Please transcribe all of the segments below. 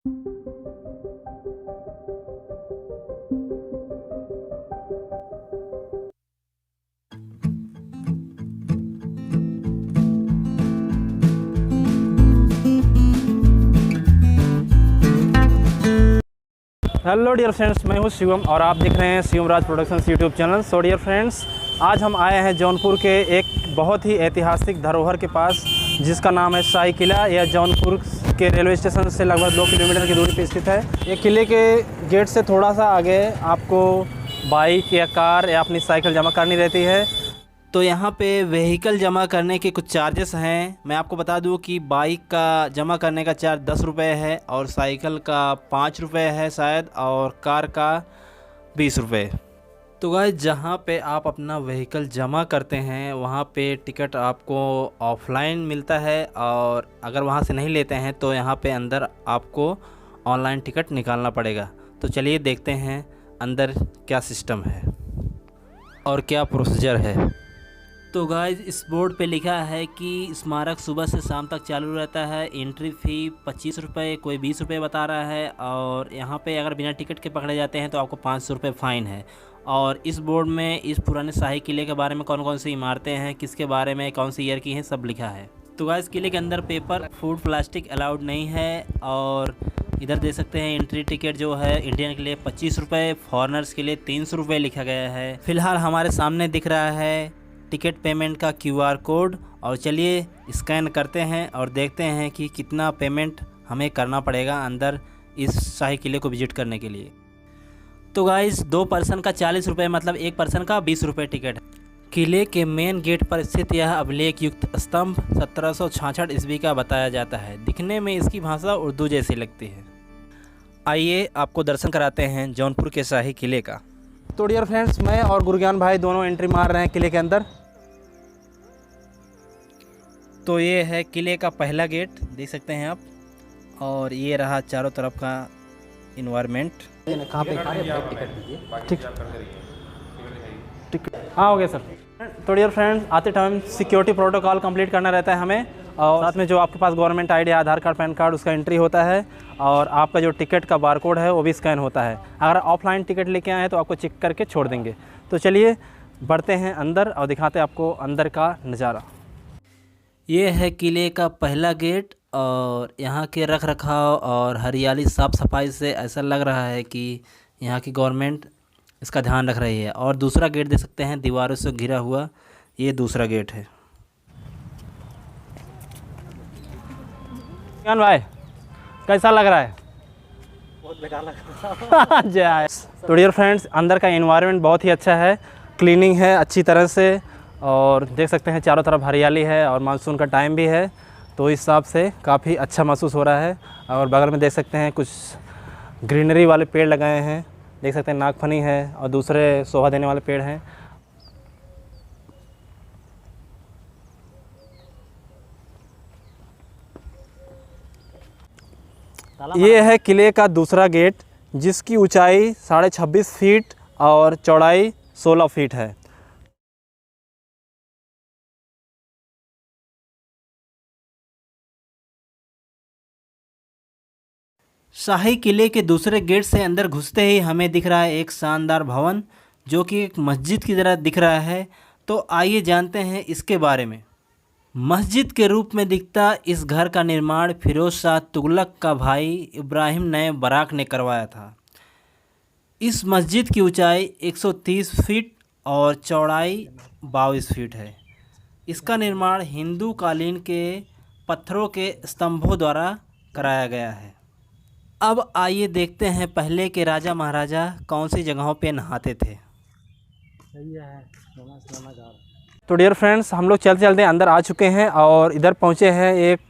Hello dear friends, मैं हूं शिवम और आप देख रहे हैं Shivam Raj productions YouTube channel. So dear friends, आज हम आए हैं जौनपुर के एक बहुत ही ऐतिहासिक धरोहर के पास, जिसका नाम है शाही किला। यह जौनपुर के रेलवे स्टेशन से लगभग 2 किलोमीटर की दूरी पर स्थित है। ये किले के गेट से थोड़ा सा आगे आपको बाइक या कार या अपनी साइकिल जमा करनी रहती है। तो यहाँ पे व्हीकल जमा करने के कुछ चार्जेस हैं। मैं आपको बता दूँ कि बाइक का जमा करने का चार्ज 10 रुपये है और साइकिल का 5 रुपये है शायद, और कार का 20 रुपये। तो गाइस, जहाँ पे आप अपना व्हीकल जमा करते हैं वहाँ पे टिकट आपको ऑफलाइन मिलता है, और अगर वहाँ से नहीं लेते हैं तो यहाँ पे अंदर आपको ऑनलाइन टिकट निकालना पड़ेगा। तो चलिए देखते हैं अंदर क्या सिस्टम है और क्या प्रोसीजर है। तो गाइस, इस बोर्ड पे लिखा है कि स्मारक सुबह से शाम तक चालू रहता है। एंट्री फ़ी 25 रुपये, कोई 20 रुपये बता रहा है, और यहाँ पे अगर बिना टिकट के पकड़े जाते हैं तो आपको 500 रुपये फ़ाइन है। और इस बोर्ड में इस पुराने शाही किले के बारे में कौन कौन सी इमारतें हैं, किसके बारे में, कौन सी ईयर की हैं, सब लिखा है। तो गाइस, किले के अंदर पेपर, फूड, प्लास्टिक अलाउड नहीं है। और इधर देख सकते हैं एंट्री टिकट जो है इंडियन के लिए 25 रुपये, फॉरेनर्स के लिए 300 रुपये लिखा गया है। फ़िलहाल हमारे सामने दिख रहा है टिकट पेमेंट का QR कोड, और चलिए स्कैन करते हैं और देखते हैं कि कितना पेमेंट हमें करना पड़ेगा अंदर इस शाही किले को विज़िट करने के लिए। तो गाइस, 2 पर्सन का 40 रुपये, मतलब 1 पर्सन का 20 रुपये टिकट। किले के मेन गेट पर स्थित यह अभिलेख युक्त स्तंभ 1766 ईस्वी का बताया जाता है। दिखने में इसकी भाषा उर्दू जैसी लगती है। आइए आपको दर्शन कराते हैं जौनपुर के शाही किले का। तो डियर फ्रेंड्स, मैं और गुरज्ञान भाई दोनों एंट्री मार रहे हैं किले के अंदर। तो ये है किले का पहला गेट, देख सकते हैं आप, और ये रहा चारों तरफ का इन्वायरमेंट। कहाँ पे टिकट? हाँ, हो गया सर। तो डियर फ्रेंड्स, आते टाइम सिक्योरिटी प्रोटोकॉल कंप्लीट करना रहता है हमें, और साथ में जो आपके पास गवर्नमेंट ID, आधार कार्ड, पैन कार्ड, उसका एंट्री होता है, और आपका जो टिकट का बारकोड है वो भी स्कैन होता है। अगर ऑफलाइन टिकट लेके आए हैं तो आपको चेक करके छोड़ देंगे। तो चलिए बढ़ते हैं अंदर और दिखाते हैं आपको अंदर का नज़ारा। ये है किले का पहला गेट, और यहाँ के रख रखाव और हरियाली, साफ़ सफाई से ऐसा लग रहा है कि यहाँ की गवर्नमेंट इसका ध्यान रख रही है। और दूसरा गेट देख सकते हैं दीवारों से घिरा हुआ, ये दूसरा गेट है। ज्ञान भाई, कैसा लग रहा है? बहुत बेकार लग रहा है। जय। तो डियर फ्रेंड्स, अंदर का एनवायरनमेंट बहुत ही अच्छा है, क्लीनिंग है अच्छी तरह से, और देख सकते हैं चारों तरफ हरियाली है, और मानसून का टाइम भी है, तो इस हिसाब से काफ़ी अच्छा महसूस हो रहा है। और बगल में देख सकते हैं कुछ ग्रीनरी वाले पेड़ लगाए हैं, देख सकते हैं नागफनी है और दूसरे शोभा देने वाले पेड़ हैं। ये है किले का दूसरा गेट, जिसकी ऊंचाई 26.5 फीट और चौड़ाई 16 फीट है। शाही किले के दूसरे गेट से अंदर घुसते ही हमें दिख रहा है एक शानदार भवन, जो कि एक मस्जिद की तरह दिख रहा है। तो आइए जानते हैं इसके बारे में। मस्जिद के रूप में दिखता इस घर का निर्माण फिरोज शाह तुगलक का भाई इब्राहिम नए बराक ने करवाया था। इस मस्जिद की ऊंचाई 130 फीट और चौड़ाई 22 फीट है। इसका निर्माण हिंदू कालीन के पत्थरों के स्तंभों द्वारा कराया गया है। अब आइए देखते हैं पहले के राजा महाराजा कौन सी जगहों पे नहाते थे। तो डियर फ्रेंड्स, हम लोग चलते चलते अंदर आ चुके हैं और इधर पहुंचे हैं एक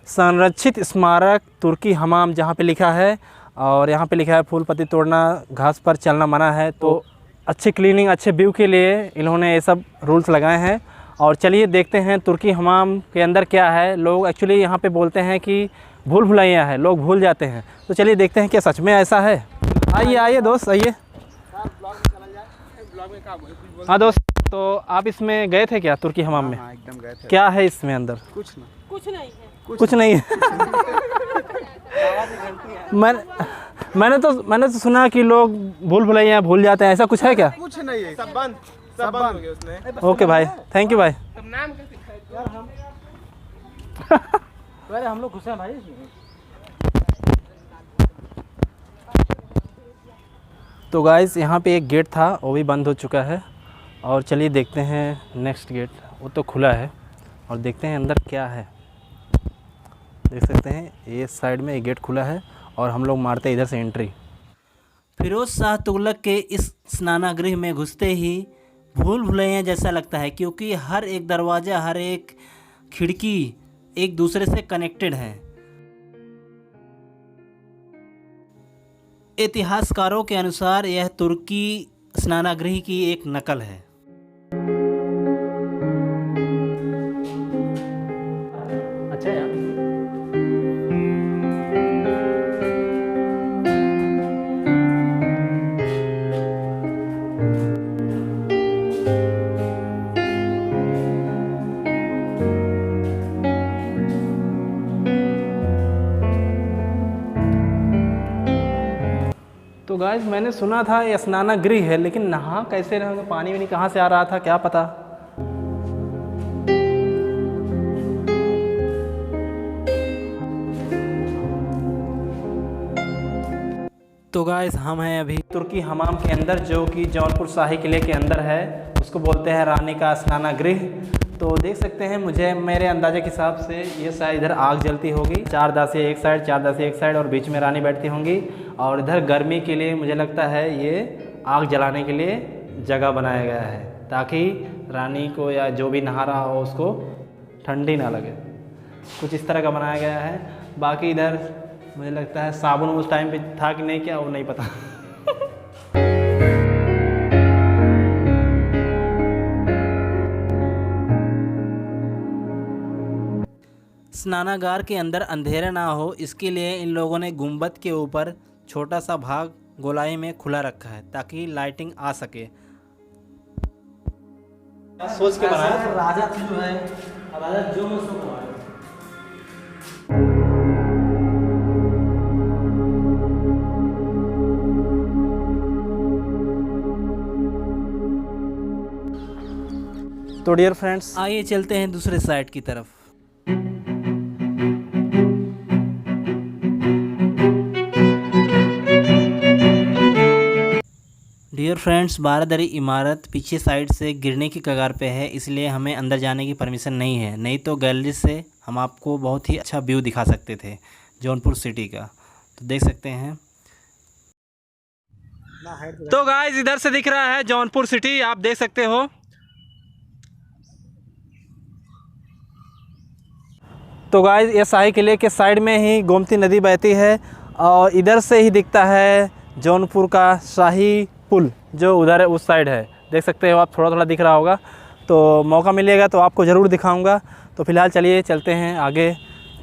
संरक्षित स्मारक तुर्की हमाम, जहां पे लिखा है, और यहां पे लिखा है फूल पत्ती तोड़ना, घास पर चलना मना है। तो अच्छी क्लीनिंग, अच्छे व्यू के लिए इन्होंने ये सब रूल्स लगाए हैं। और चलिए देखते हैं तुर्की हमाम के अंदर क्या है। लोग एक्चुअली यहाँ पे बोलते हैं कि भूल भुलैया है, लोग भूल जाते हैं। तो चलिए देखते हैं क्या सच में ऐसा है। आइए आइए दोस्त, आइए। हाँ दोस्त, तो आप इसमें गए थे क्या, तुर्की हमाम में? हाँ, एकदम गए थे। क्या है इसमें अंदर? कुछ नहीं है। कुछ नहीं है। मैंने तो सुना कि लोग भूल भुलैया भूल जाते हैं, ऐसा कुछ है क्या? कुछ नहीं है, सब बंद हो गया उसने। ओके भाई, थैंक यू भाई। तब नाम कैसे यार हम पहले हम लोग घुसे हैं भाई। तो गाइस यहाँ पे एक गेट था, वो भी बंद हो चुका है। और चलिए देखते हैं नेक्स्ट गेट, वो तो खुला है और देखते हैं अंदर क्या है। देख सकते हैं ये साइड में एक गेट खुला है और हम लोग मारते हैं इधर से एंट्री। फिरोज शाह तुगलक के इस स्नानागृह में घुसते ही भूल भुलैया जैसा लगता है, क्योंकि हर एक दरवाज़ा, हर एक खिड़की एक दूसरे से कनेक्टेड है। इतिहासकारों के अनुसार यह तुर्की स्नानागृह की एक नकल है। अच्छा यार, तो गाइस मैंने सुना था ये स्नानागृह है, लेकिन नहा कैसे रहेंगे, पानी वानी कहाँ से आ रहा था क्या पता। तो गाइस हम हैं अभी तुर्की हमाम के अंदर, जो कि जौनपुर शाही किले के अंदर है। उसको बोलते हैं रानी का स्नानागृह। तो देख सकते हैं, मुझे मेरे अंदाजे के हिसाब से ये शायद इधर आग जलती होगी, 4 दासियाँ एक साइड, 4 दासियाँ एक साइड और बीच में रानी बैठती होंगी। और इधर गर्मी के लिए मुझे लगता है ये आग जलाने के लिए जगह बनाया गया है, ताकि रानी को या जो भी नहा रहा हो उसको ठंडी ना लगे। कुछ इस तरह का बनाया गया है। बाकी इधर मुझे लगता है साबुन उस टाइम पे था कि नहीं, क्या वो नहीं पता। स्नानागार के अंदर अंधेरा ना हो, इसके लिए इन लोगों ने गुंबद के ऊपर छोटा सा भाग गोलाई में खुला रखा है, ताकि लाइटिंग आ सके। सोच के बनाया राजा जो है, राजा जो मैं उसको बनाया। तो डियर फ्रेंड्स, आइए चलते हैं दूसरे साइड की तरफ। डियर फ्रेंड्स, बारादरी इमारत पीछे साइड से गिरने की कगार पे है, इसलिए हमें अंदर जाने की परमिशन नहीं है। नहीं तो गैलरी से हम आपको बहुत ही अच्छा व्यू दिखा सकते थे जौनपुर सिटी का। तो देख सकते हैं। तो गाइस इधर से दिख रहा है जौनपुर सिटी, आप देख सकते हो। तो गाइस ये शाही किले के साइड में ही गोमती नदी बहती है और इधर से ही दिखता है जौनपुर का शाही पुल, जो उधर है उस साइड है। देख सकते हो आप, थोड़ा थोड़ा दिख रहा होगा। तो मौका मिलेगा तो आपको ज़रूर दिखाऊंगा। तो फ़िलहाल चलिए चलते हैं आगे,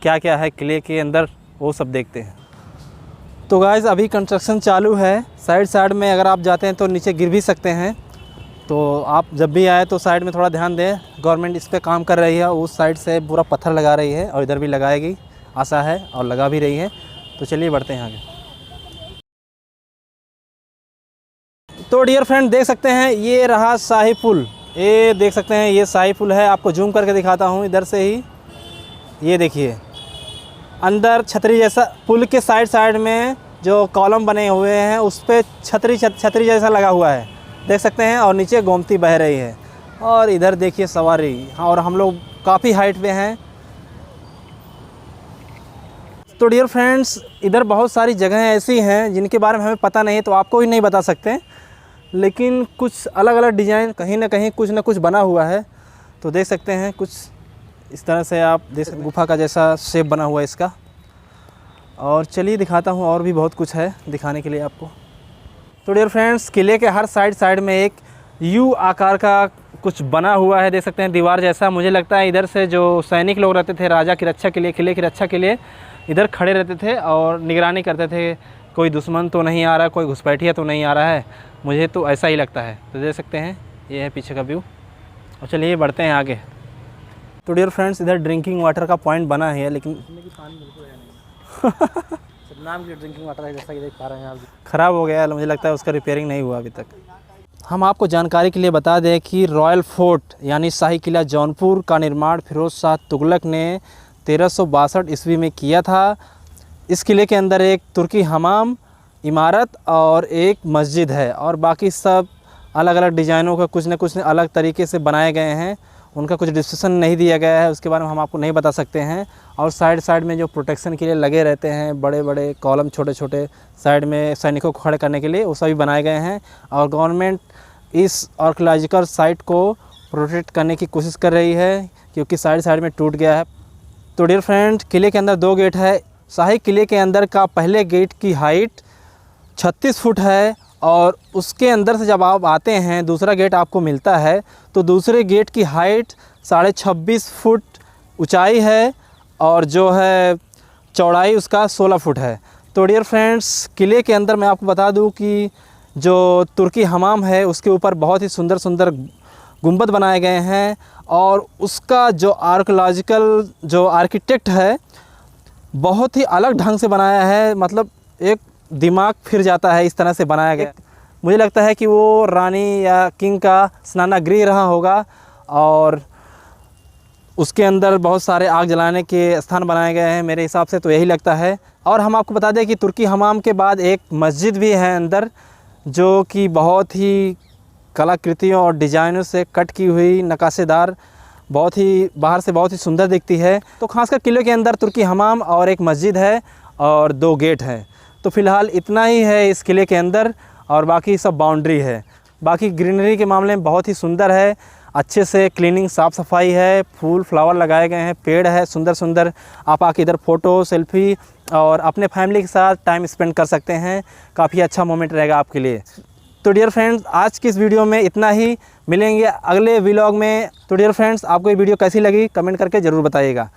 क्या क्या है किले के अंदर वो सब देखते हैं। तो गाइस अभी कंस्ट्रक्शन चालू है। साइड साइड में अगर आप जाते हैं तो नीचे गिर भी सकते हैं। तो आप जब भी आए तो साइड में थोड़ा ध्यान दें, गवर्नमेंट इस पे काम कर रही है। उस साइड से पूरा पत्थर लगा रही है और इधर भी लगाएगी, आशा है, और लगा भी रही है। तो चलिए बढ़ते हैं आगे। तो डियर फ्रेंड देख सकते हैं, ये रहा शाही पुल। ये देख सकते हैं, ये शाही पुल है। आपको जूम करके दिखाता हूँ इधर से ही। ये देखिए अंदर छतरी जैसा, पुल के साइड साइड में जो कॉलम बने हुए हैं उस पर छतरी जैसा लगा हुआ है, देख सकते हैं। और नीचे गोमती बह रही है और इधर देखिए सवारी। और हम लोग काफ़ी हाइट पे हैं। तो डियर फ्रेंड्स, इधर बहुत सारी जगहें ऐसी हैं जिनके बारे में हमें पता नहीं, तो आपको भी नहीं बता सकते, लेकिन कुछ अलग अलग डिज़ाइन कहीं ना कहीं कुछ ना कुछ बना हुआ है। तो देख सकते हैं कुछ इस तरह से, आप देख गुफा का जैसा शेप बना हुआ है इसका। और चलिए दिखाता हूँ, और भी बहुत कुछ है दिखाने के लिए आपको। तो डियर फ्रेंड्स, किले के हर साइड में एक यू आकार का कुछ बना हुआ है, देख सकते हैं, दीवार जैसा। मुझे लगता है इधर से जो सैनिक लोग रहते थे राजा की रक्षा के लिए, किले की रक्षा के लिए इधर खड़े रहते थे और निगरानी करते थे, कोई दुश्मन तो नहीं आ रहा, कोई घुसपैठिया तो नहीं आ रहा है। मुझे तो ऐसा ही लगता है। तो देख सकते हैं, ये है पीछे का व्यू। और चलिए बढ़ते हैं आगे। तो डियर फ्रेंड्स, इधर ड्रिंकिंग वाटर का पॉइंट बना है, लेकिन पानी बिल्कुल है नहीं। सिर्फ नाम की ड्रिंकिंग वाटर है, जैसा कि देख पा रहे हैं आप। ख़राब हो गया है, मुझे लगता है उसका रिपेयरिंग नहीं हुआ अभी तक। हम आपको जानकारी के लिए बता दें कि रॉयल फोर्ट यानी शाही किला जौनपुर का निर्माण फिरोज़ शाह तुगलक ने 1362 ईस्वी में किया था। इस किले के अंदर एक तुर्की हमाम इमारत और एक मस्जिद है, और बाकी सब अलग अलग डिज़ाइनों का कुछ न कुछ अलग तरीके से बनाए गए हैं। उनका कुछ डिस्क्रिप्शन नहीं दिया गया है, उसके बारे में हम आपको नहीं बता सकते हैं। और साइड में जो प्रोटेक्शन के लिए लगे रहते हैं बड़े बड़े कॉलम, छोटे छोटे साइड में सैनिकों को खड़े करने के लिए, वो सभी बनाए गए हैं। और गवर्नमेंट इस आर्कियोलॉजिकल साइट को प्रोटेक्ट करने की कोशिश कर रही है, क्योंकि साइड में टूट गया है। तो डियर फ्रेंड, किले के अंदर 2 गेट है। शाही किले के अंदर का पहले गेट की हाइट 36 फुट है, और उसके अंदर से जब आप आते हैं दूसरा गेट आपको मिलता है, तो दूसरे गेट की हाइट 26.5 फुट ऊंचाई है, और जो है चौड़ाई उसका 16 फुट है। तो डियर फ्रेंड्स, किले के अंदर मैं आपको बता दूं कि जो तुर्की हमाम है उसके ऊपर बहुत ही सुंदर सुंदर गुंबद बनाए गए हैं, और उसका जो आर्कियोलॉजिकल जो आर्किटेक्ट है बहुत ही अलग ढंग से बनाया है। मतलब एक दिमाग फिर जाता है, इस तरह से बनाया गया। मुझे लगता है कि वो रानी या किंग का स्नानागृह रहा होगा, और उसके अंदर बहुत सारे आग जलाने के स्थान बनाए गए हैं, मेरे हिसाब से तो यही लगता है। और हम आपको बता दें कि तुर्की हमाम के बाद एक मस्जिद भी है अंदर, जो कि बहुत ही कलाकृतियों और डिज़ाइनों से कट की हुई, नक्काशीदार, बहुत ही बाहर से बहुत ही सुंदर दिखती है। तो खासकर किले के अंदर तुर्की हमाम और एक मस्जिद है और 2 गेट हैं। तो फ़िलहाल इतना ही है इस किले के अंदर, और बाकी सब बाउंड्री है। बाकी ग्रीनरी के मामले में बहुत ही सुंदर है, अच्छे से क्लीनिंग, साफ़ सफाई है, फूल फ्लावर लगाए गए हैं, पेड़ है सुंदर सुंदर। आप आके इधर फ़ोटो, सेल्फ़ी और अपने फैमिली के साथ टाइम स्पेंड कर सकते हैं। काफ़ी अच्छा मोमेंट रहेगा आपके लिए। तो डियर फ्रेंड्स, आज की इस वीडियो में इतना ही। मिलेंगे अगले व्लॉग में। तो डियर फ्रेंड्स, आपको ये वीडियो कैसी लगी कमेंट करके ज़रूर बताइएगा।